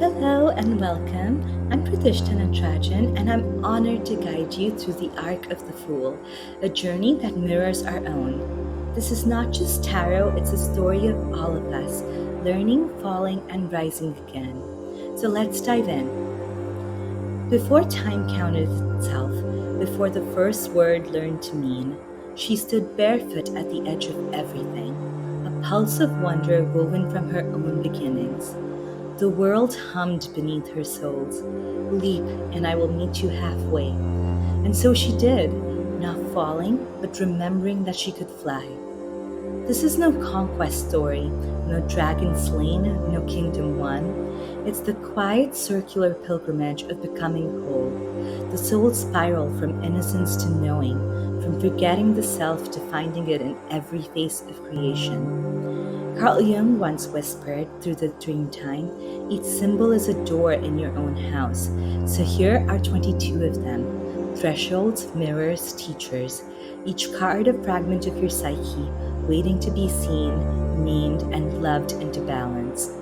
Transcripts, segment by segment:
Hello and welcome. I'm Pratishtha Natarajan and I'm honored to guide you through the arc of the Fool, a journey that mirrors our own. This is not just tarot, it's a story of all of us, learning, falling, and rising again. So let's dive in. Before time counted itself, before the first word learned to mean, she stood barefoot at the edge of everything, a pulse of wonder woven from her own beginnings. The world hummed beneath her soles. Leap, and I will meet you halfway. And so she did, not falling, but remembering that she could fly. This is no conquest story, no dragon slain, no kingdom won. It's the quiet circular pilgrimage of becoming whole, the soul spiral from innocence to knowing, from forgetting the self to finding it in every face of creation. Carl Jung once whispered through the dream time, each symbol is a door in your own house. So here are 22 of them, thresholds, mirrors, teachers, each card a fragment of your psyche, waiting to be seen, named, and loved into balance.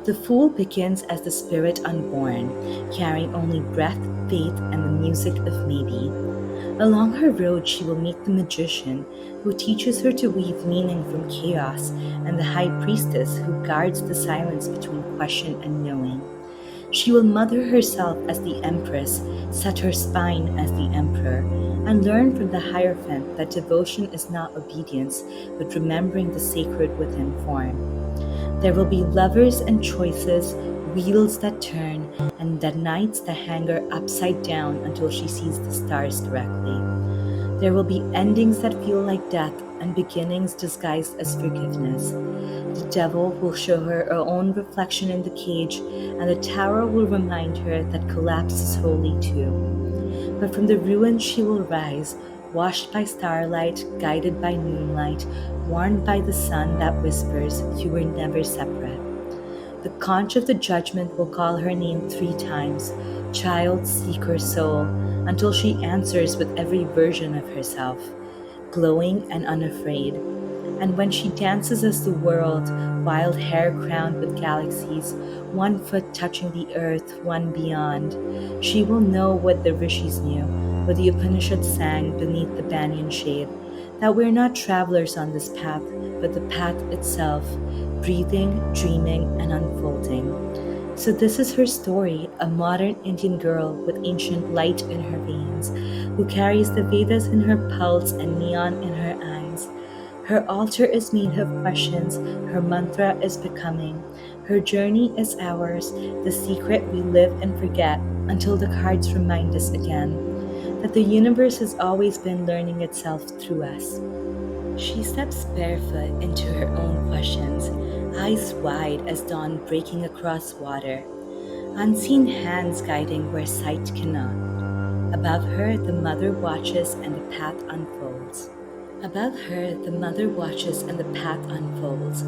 The Fool begins as the spirit unborn, carrying only breath, faith, and the music of maybe. Along her road, she will meet the magician, who teaches her to weave meaning from chaos, and the High Priestess, who guards the silence between question and knowing. She will mother herself as the Empress, set her spine as the Emperor, and learn from the Heirophant that devotion is not obedience, but remembering the sacred within form. There will be lovers and choices, wheels that turn, and the nights that hang her upside down until she sees the stars directly. There will be endings that feel like death and beginnings disguised as forgiveness. The devil will show her her own reflection in the cage, and the tower will remind her that collapse is holy too. But from the ruins she will rise, washed by starlight, guided by moonlight, warned by the sun that whispers, you were never separate. The conch of the judgment will call her name 3 times, child, seeker, soul, until she answers with every version of herself, glowing and unafraid. And when she dances as the world, wild hair crowned with galaxies, 1 foot touching the earth, 1 beyond, she will know what the rishis knew, what the Upanishads sang beneath the banyan shade, that we're not travelers on this path, but the path itself, breathing, dreaming, and unfolding. So this is her story, a modern Indian girl with ancient light in her veins, who carries the Vedas in her pulse and neon in her eyes. Her altar is made of questions, her mantra is becoming. Her journey is ours, the secret we live and forget until the cards remind us again that the universe has always been learning itself through us. She steps barefoot into her own questions, eyes wide as dawn breaking across water, unseen hands guiding where sight cannot. Above her, the mother watches and the path unfolds. Above her, the mother watches and the path unfolds.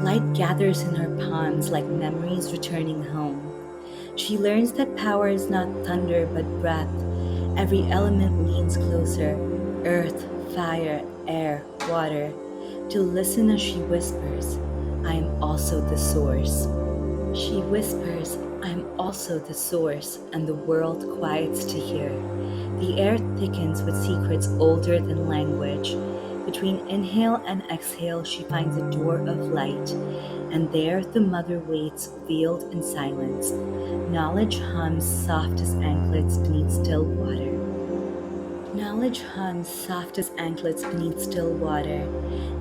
Light gathers in her palms like memories returning home. She learns that power is not thunder but breath. Every element leans closer, earth, fire, air, water, to listen as she whispers, I am also the source. She whispers, I am also the source, and the world quiets to hear. The air thickens with secrets older than language. Between inhale and exhale, she finds a door of light, and there the mother waits, veiled in silence. Knowledge hums soft as anklets beneath still water. Knowledge hums soft as anklets beneath still water.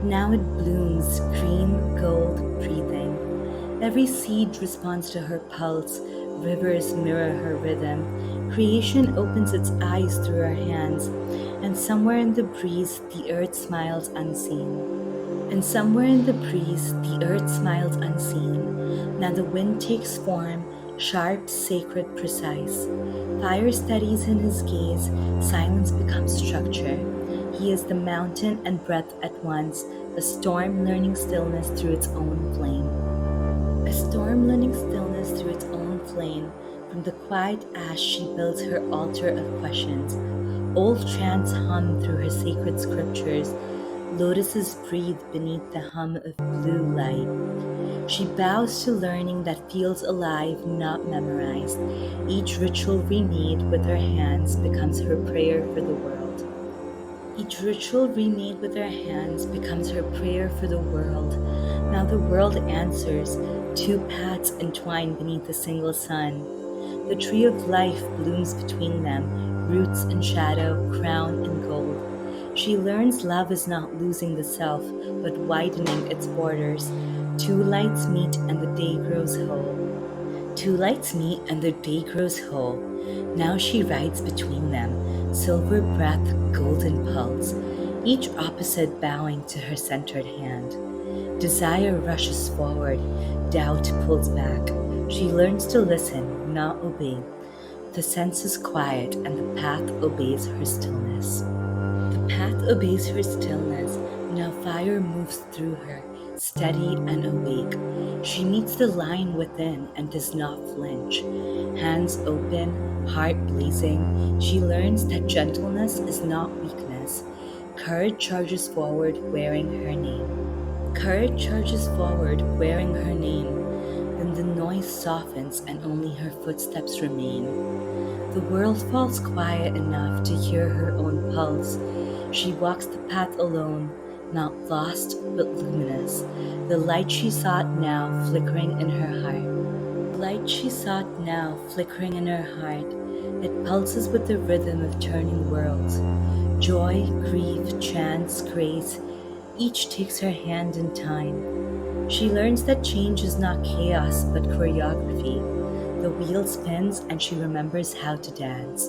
Now it blooms, green, gold, breathing. Every seed responds to her pulse, rivers mirror her rhythm. Creation opens its eyes through her hands, and somewhere in the breeze, the earth smiles unseen. And somewhere in the breeze, the earth smiles unseen. Now the wind takes form, sharp, sacred, precise. Fire steadies in his gaze, silence becomes structure. He is the mountain and breath at once, a storm learning stillness through its own flame. A storm learning stillness through its own flame. From the quiet ash she builds her altar of questions. Old chants hum through her sacred scriptures. Lotuses breathe beneath the hum of blue light. She bows to learning that feels alive, not memorized. Each ritual remade with her hands becomes her prayer for the world. Each ritual remade with her hands becomes her prayer for the world. Now the world answers, two paths entwined beneath a single sun. The tree of life blooms between them, roots and shadow, crown and gold. She learns love is not losing the self, but widening its borders. Two lights meet and the day grows whole. Two lights meet and the day grows whole. Now she rides between them, silver breath, golden pulse, each opposite bowing to her centered hand. Desire rushes forward, doubt pulls back. She learns to listen, not obey. The senses quiet and the path obeys her stillness. The path obeys her stillness. Now fire moves through her, steady and awake. She meets the lion within and does not flinch. Hands open, heart blazing, she learns that gentleness is not weakness. Courage charges forward wearing her name. Courage charges forward wearing her name. Then the noise softens and only her footsteps remain. The world falls quiet enough to hear her own pulse. She walks the path alone, not lost but luminous. The light she sought now flickering in her heart. The light she sought now flickering in her heart. It pulses with the rhythm of turning worlds. Joy, grief, chance, grace, each takes her hand in time. She learns that change is not chaos but choreography. The wheel spins and she remembers how to dance.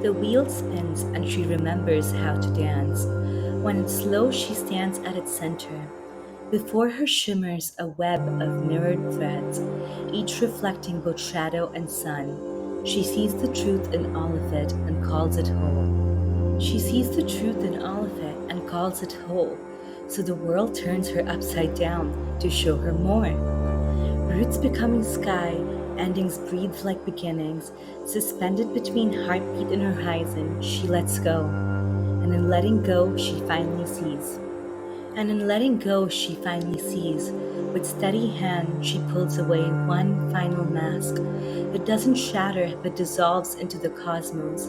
The wheel spins and she remembers how to dance. When it's slow, she stands at its center. Before her shimmers a web of mirrored threads, each reflecting both shadow and sun. She sees the truth in all of it and calls it whole. She sees the truth in all of it and calls it whole. So the world turns her upside down to show her more. Roots becoming sky, endings breathe like beginnings. Suspended between heartbeat and horizon, she lets go. And in letting go, she finally sees. And in letting go, she finally sees. With steady hand, she pulls away one final mask. It doesn't shatter, but dissolves into the cosmos.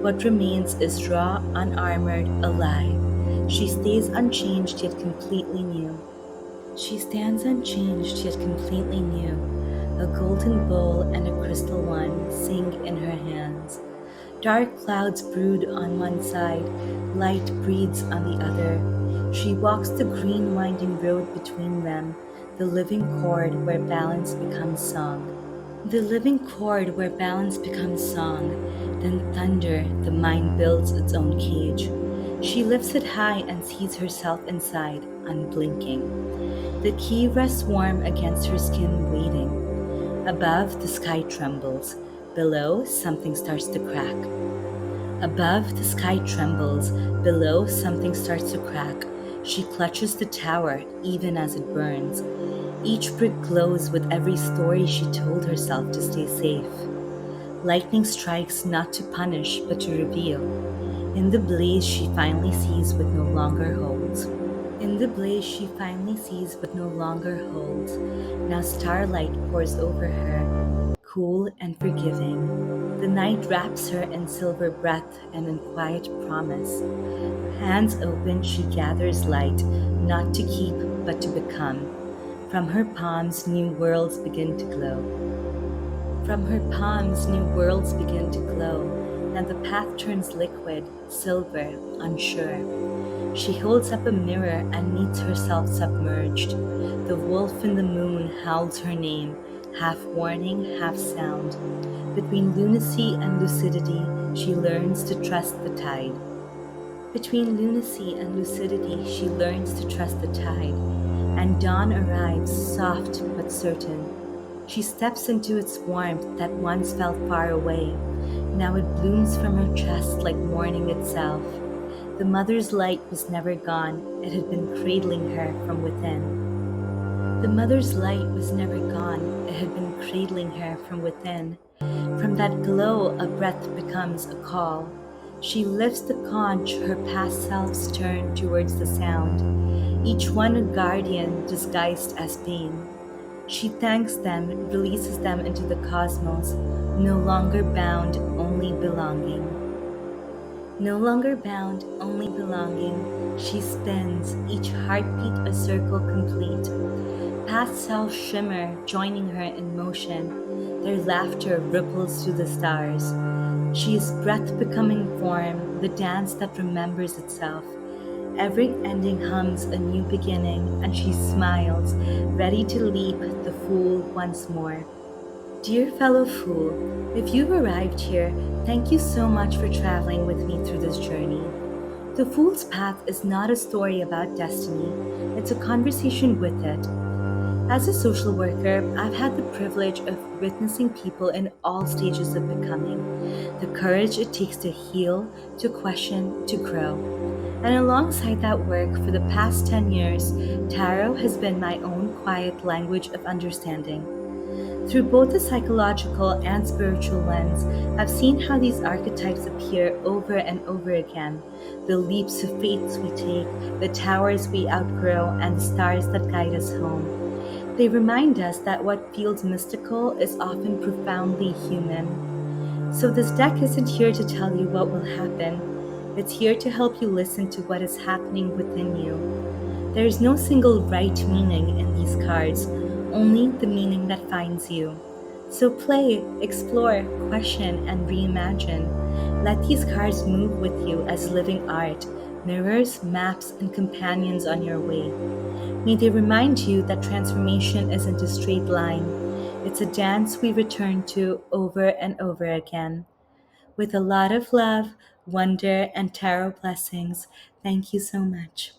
What remains is raw, unarmored, alive. She stays unchanged yet completely new. She stands unchanged yet completely new. A golden bowl and a crystal one sing in her hands. Dark clouds brood on one side, light breathes on the other. She walks the green winding road between them, the living chord where balance becomes song. The living chord where balance becomes song. Then thunder, the mind builds its own cage. She lifts it high and sees herself inside, unblinking. The key rests warm against her skin, waiting. Above, the sky trembles. Below, something starts to crack. Above, the sky trembles. Below, something starts to crack. She clutches the tower, even as it burns. Each brick glows with every story she told herself to stay safe. Lightning strikes not to punish, but to reveal. In the blaze she finally sees what no longer holds. In the blaze she finally sees what no longer holds. Now starlight pours over her, cool and forgiving. The night wraps her in silver breath and in quiet promise. Hands open, she gathers light, not to keep, but to become. From her palms, new worlds begin to glow. From her palms, new worlds begin to glow. Now the path turns liquid, silver, unsure. She holds up a mirror and meets herself submerged. The wolf in the moon howls her name, half warning, half sound. Between lunacy and lucidity, she learns to trust the tide. Between lunacy and lucidity, she learns to trust the tide. And dawn arrives, soft but certain. She steps into its warmth that once felt far away. Now it blooms from her chest like morning itself. The mother's light was never gone, it had been cradling her from within. The mother's light was never gone, it had been cradling her from within. From that glow, a breath becomes a call. She lifts the conch, her past selves turn towards the sound, each one a guardian disguised as pain. She thanks them, releases them into the cosmos, no longer bound, only belonging. No longer bound, only belonging, she spins, each heartbeat a circle complete. Past selves shimmer, joining her in motion. Their laughter ripples through the stars. She is breath becoming form, the dance that remembers itself. Every ending hums a new beginning, and she smiles, ready to leap the fool once more. Dear fellow fool, if you've arrived here, thank you so much for traveling with me through this journey. The Fool's Path is not a story about destiny, it's a conversation with it. As a social worker, I've had the privilege of witnessing people in all stages of becoming, the courage it takes to heal, to question, to grow. And alongside that work, for the past 10 years, tarot has been my own quiet language of understanding. Through both the psychological and spiritual lens, I've seen how these archetypes appear over and over again. The leaps of faith we take, the towers we outgrow, and the stars that guide us home. They remind us that what feels mystical is often profoundly human. So, this deck isn't here to tell you what will happen, it's here to help you listen to what is happening within you. There is no single right meaning in these cards, only the meaning that finds you. So, play, explore, question, and reimagine. Let these cards move with you as living art, mirrors, maps, and companions on your way. May they remind you that transformation isn't a straight line. It's a dance we return to over and over again. With a lot of love, wonder, and tarot blessings, thank you so much.